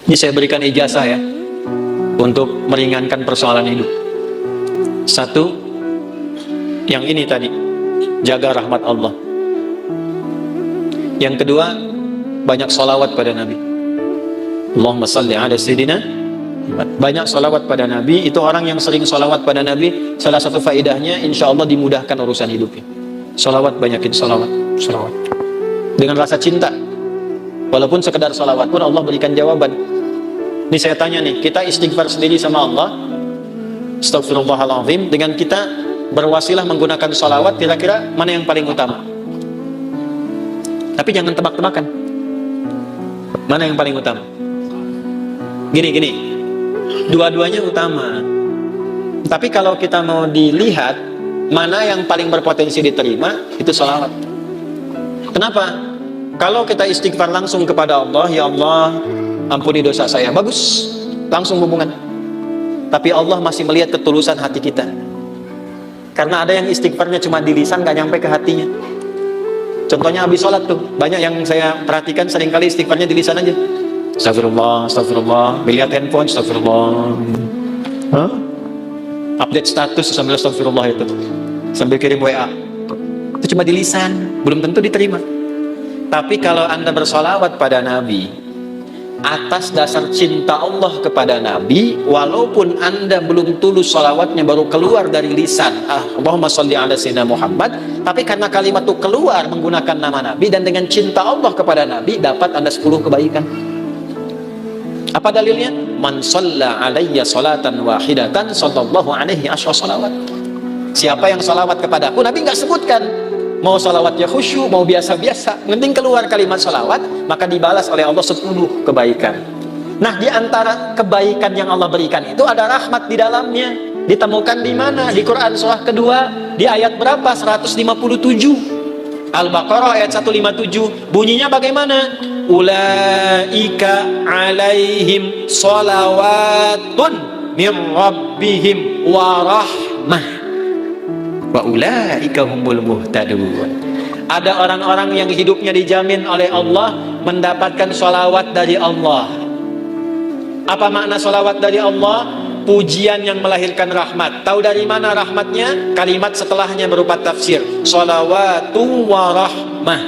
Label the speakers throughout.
Speaker 1: Ini saya berikan ijazah ya, untuk meringankan persoalan hidup. Satu, yang ini tadi, jaga rahmat Allah. Yang kedua, banyak salawat pada Nabi. Allahumma salli ala sayyidina. Banyak salawat pada Nabi. Itu orang yang sering salawat pada Nabi, salah satu faedahnya insya Allah dimudahkan urusan hidupnya. Salawat, banyakin salawat. Salawat dengan rasa cinta. Walaupun sekedar salawat pun Allah berikan jawaban. Ini saya tanya nih, kita istighfar sendiri sama Allah, Astaghfirullahaladzim, dengan kita berwasilah menggunakan salawat, kira-kira mana yang paling utama? Tapi jangan tebak-tebakan. Mana yang paling utama? Gini, dua-duanya utama. Tapi kalau kita mau dilihat mana yang paling berpotensi diterima, itu salawat. Kenapa? Kalau kita istighfar langsung kepada Allah, ya Allah, ampuni dosa saya, bagus, langsung hubungan. Tapi Allah masih melihat ketulusan hati kita. Karena ada yang istighfarnya cuma di lisan, gak nyampe ke hatinya. Contohnya habis sholat tuh, banyak yang saya perhatikan seringkali istighfarnya di lisan aja. Astagfirullah, astagfirullah, melihat handphone, astagfirullah. Update status sambil astagfirullah itu, sambil kirim WA. Itu cuma di lisan, belum tentu diterima. Tapi kalau Anda bersolawat pada Nabi atas dasar cinta Allah kepada Nabi, walaupun Anda belum tulus solawatnya, baru keluar dari lisan, Allahumma sholli ala sayyidina Muhammad, tapi karena kalimat itu keluar menggunakan nama Nabi dan dengan cinta Allah kepada Nabi, dapat Anda 10 kebaikan. Apa dalilnya? Man shalla alayya salatan wahidatan sallallahu alaihi asyra salawat. Siapa yang salawat kepadaku, Nabi nggak sebutkan mau salawatnya khusyuk, mau biasa-biasa, penting keluar kalimat salawat, maka dibalas oleh Allah 10 kebaikan. Nah, di antara kebaikan yang Allah berikan itu ada rahmat di dalamnya. Ditemukan di mana? Di Quran surah kedua, di ayat berapa? 157. Al-Baqarah ayat 157. Bunyinya bagaimana? Ulaika alaihim salawatun min rabbihim wa rahmah wa ulaika humul muhtadun. Ada orang-orang yang hidupnya dijamin oleh Allah mendapatkan salawat dari Allah. Apa makna salawat dari Allah? Pujian yang melahirkan rahmat. Tahu dari mana rahmatnya? Kalimat setelahnya berupa tafsir. Salawatu wa rahmah.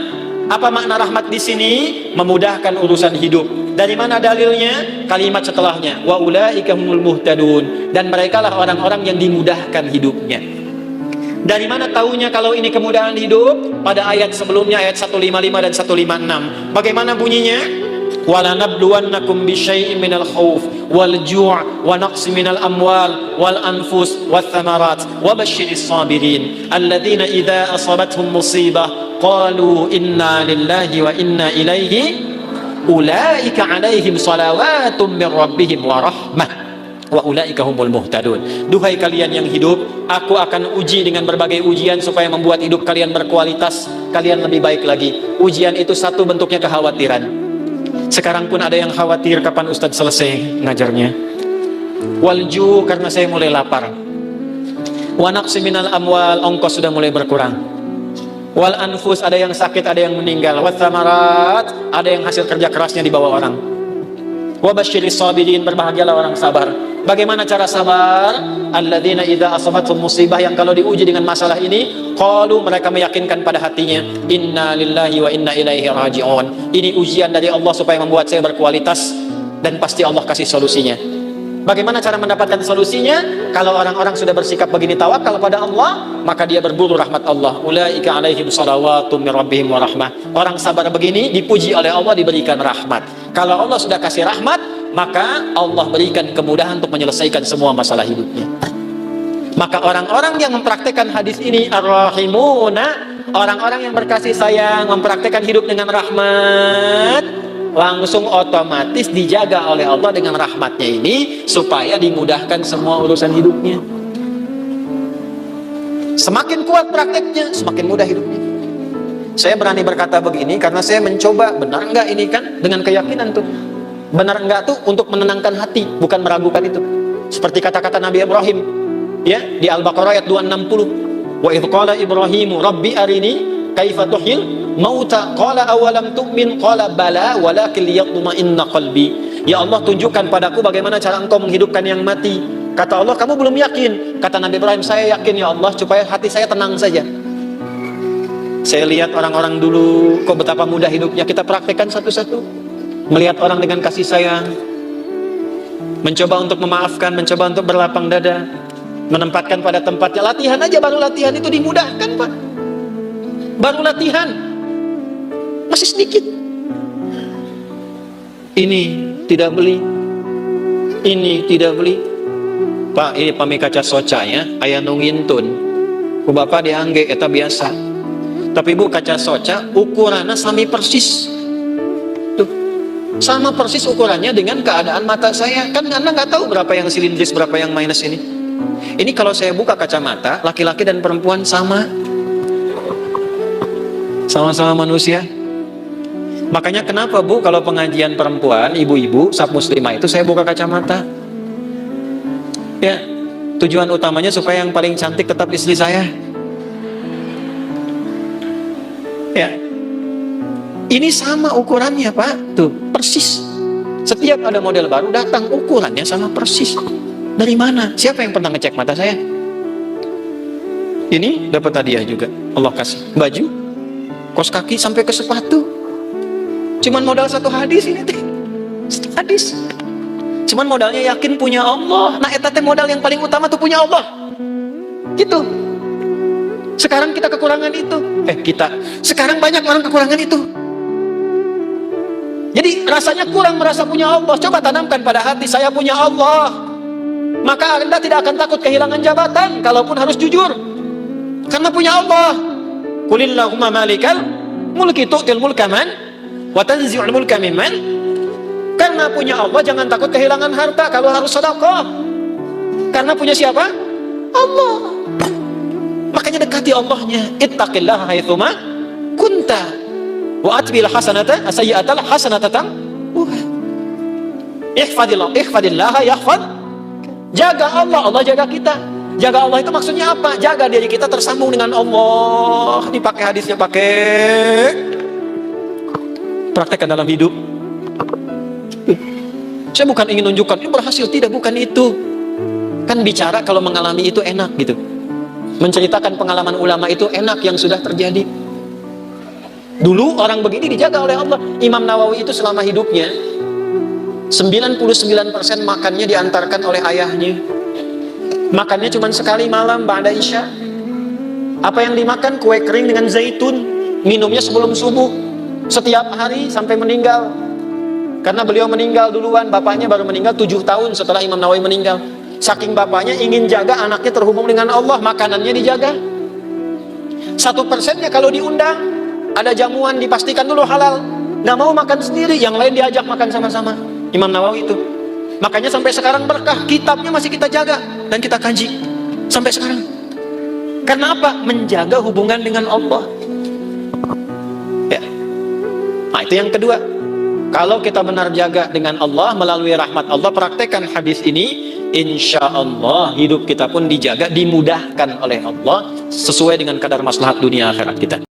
Speaker 1: Apa makna rahmat di sini? Memudahkan urusan hidup. Dari mana dalilnya? Kalimat setelahnya. Wa ulaika humul muhtadun. Dan merekalah orang-orang yang dimudahkan hidupnya. Dari mana tahunya kalau ini kemudahan hidup? Pada ayat sebelumnya, ayat 155 dan 156. Bagaimana bunyinya? وَلَنَبْلُوَنَّكُمْ بِشَيْءٍ مِنَ الْخَوْفِ وَالْجُوعِ وَنَقْصٍ مِنَ الْأَمْوَالِ وَالْأَنْفُسِ وَالثَّمَرَاتِ وَبَشِّرِ الصَّابِرِينَ الَّذِينَ إِذَا أَصَابَتْهُمْ مُصِيبَةٌ قَالُوا إِنَّا لِلَّهِ وَإِنَّا إِلَيْهِ أُولَئِكَ عَلَيْهِمْ صَلَوَاتٌ مِّن رَّبِّهِمْ وَرَحْمَةٌ wa ulaika humul muhtadun. Duhai kalian yang hidup, aku akan uji dengan berbagai ujian supaya membuat hidup kalian berkualitas, kalian lebih baik lagi. Ujian itu satu bentuknya kekhawatiran. Sekarang pun ada yang khawatir kapan Ustadz selesai ngajarnya. Walju, karena saya mulai lapar. Wa naqsi minal amwal, ongkos sudah mulai berkurang. Wal anfus, ada yang sakit, ada yang meninggal. Wa thamarat, ada yang hasil kerja kerasnya dibawa orang. Wa basyiris sabirin, berbahagialah orang sabar. Bagaimana cara sabar? Alladzina idza asabatuhum musibah, yang kalau diuji dengan masalah ini, qalu, mereka meyakinkan pada hatinya, inna lillahi wa inna ilaihi raji'un. Ini ujian dari Allah supaya membuat saya berkualitas, dan pasti Allah kasih solusinya. Bagaimana cara mendapatkan solusinya? Kalau orang-orang sudah bersikap begini tawakal pada Allah, maka dia berburu rahmat Allah. Ulaika alaihim salawatum min rabbihim wa rahmah. Orang sabar begini dipuji oleh Allah, diberikan rahmat. Kalau Allah sudah kasih rahmat, maka Allah berikan kemudahan untuk menyelesaikan semua masalah hidupnya. Maka orang-orang yang mempraktekkan hadis ini ar-rahimuna, orang-orang yang berkasih sayang, mempraktekkan hidup dengan rahmat, langsung otomatis dijaga oleh Allah dengan rahmatnya ini, supaya dimudahkan semua urusan hidupnya. Semakin kuat prakteknya, semakin mudah hidupnya. Saya berani berkata begini karena saya mencoba, benar enggak ini kan, dengan keyakinan tuh. Benar enggak tuh untuk menenangkan hati, bukan meragukan itu. Seperti kata-kata Nabi Ibrahim, ya, di Al-Baqarah ayat 260. Wa idh qala Ibrahimu rabbi arini kaifa tuhyil mauta qala awalam tu'min qala bala walakin liyatma'inna qalbi. Ya Allah, tunjukkan padaku bagaimana cara engkau menghidupkan yang mati. Kata Allah, kamu belum yakin. Kata Nabi Ibrahim, saya yakin ya Allah, supaya hati saya tenang saja. Saya lihat orang-orang dulu, kok betapa mudah hidupnya. Kita praktekkan satu-satu. Melihat orang dengan kasih sayang, mencoba untuk memaafkan, mencoba untuk berlapang dada, menempatkan pada tempatnya. Latihan aja, baru latihan itu dimudahkan, Pak. Baru latihan masih sedikit. Ini tidak beli, ini tidak beli. Pak, ini pami kaca soca ya, ayah nungintun. Ku bapak diangge eta biasa. Tapi bu, kaca soca ukurannya sami persis. Tuh, sama persis ukurannya dengan keadaan mata saya. Kan Anda nggak tahu berapa yang silindris, berapa yang minus ini. Ini kalau saya buka kacamata, laki-laki dan perempuan sama. Sama-sama manusia. Makanya kenapa bu, kalau pengajian perempuan, ibu-ibu, sab muslimah itu saya buka kacamata. Ya, tujuan utamanya supaya yang paling cantik tetap istri saya. Ya, ini sama ukurannya Pak, tuh persis. Setiap ada model baru datang ukurannya sama persis. Dari mana? Siapa yang pernah ngecek mata saya? Ini dapat hadiah juga, Allah kasih baju, kos kaki sampai ke sepatu. Cuman modal satu hadis ini teh, satu hadis. Cuman modalnya yakin punya Allah. Nah, eta teh modal yang paling utama tuh punya Allah. Gitu. Sekarang kita kekurangan itu. Sekarang banyak orang kekurangan itu. Jadi rasanya kurang merasa punya Allah. Coba tanamkan pada hati, saya punya Allah. Maka Anda tidak akan takut kehilangan jabatan, kalaupun harus jujur. Karena punya Allah. Qulillahumma malikal mulki tu'til mulka man wa tanzi'ul mulka mimman. Karena punya Allah jangan takut kehilangan harta kalau harus sedekah. Karena punya siapa? Allah. Makanya dekati Allahnya. Ittaqillaha haitsuma kunta wa atbil hasanata as-sayyi'atal hasanata tamhuha. Ihfadillaha yahfad. Jaga Allah, Allah jaga kita. Jaga Allah itu maksudnya apa? Jaga diri kita tersambung dengan Allah. Dipakai hadisnya, pakai praktekkan dalam hidup. Saya bukan ingin menunjukkan ini berhasil, tidak, bukan itu. Kan bicara kalau mengalami itu enak gitu. Menceritakan pengalaman ulama itu enak yang sudah terjadi. Dulu orang begini dijaga oleh Allah. Imam Nawawi itu selama hidupnya 99% makannya diantarkan oleh ayahnya. Makannya cuma sekali malam ba'da isya. Apa yang dimakan? Kue kering dengan zaitun. Minumnya sebelum subuh. Setiap hari sampai meninggal. Karena beliau meninggal duluan, bapaknya baru meninggal 7 tahun setelah Imam Nawawi meninggal. Saking bapaknya ingin jaga anaknya terhubung dengan Allah, makanannya dijaga. 1%-nya kalau diundang, ada jamuan dipastikan dulu halal. Nggak mau makan sendiri, yang lain diajak makan sama-sama. Imam Nawawi itu. Makanya sampai sekarang berkah, kitabnya masih kita jaga dan kita kaji sampai sekarang. Karena apa? Menjaga hubungan dengan Allah. Ya. Nah, itu yang kedua. Kalau kita benar jaga dengan Allah melalui rahmat Allah, praktekkan hadis ini, insya Allah hidup kita pun dijaga, dimudahkan oleh Allah sesuai dengan kadar maslahat dunia akhirat kita.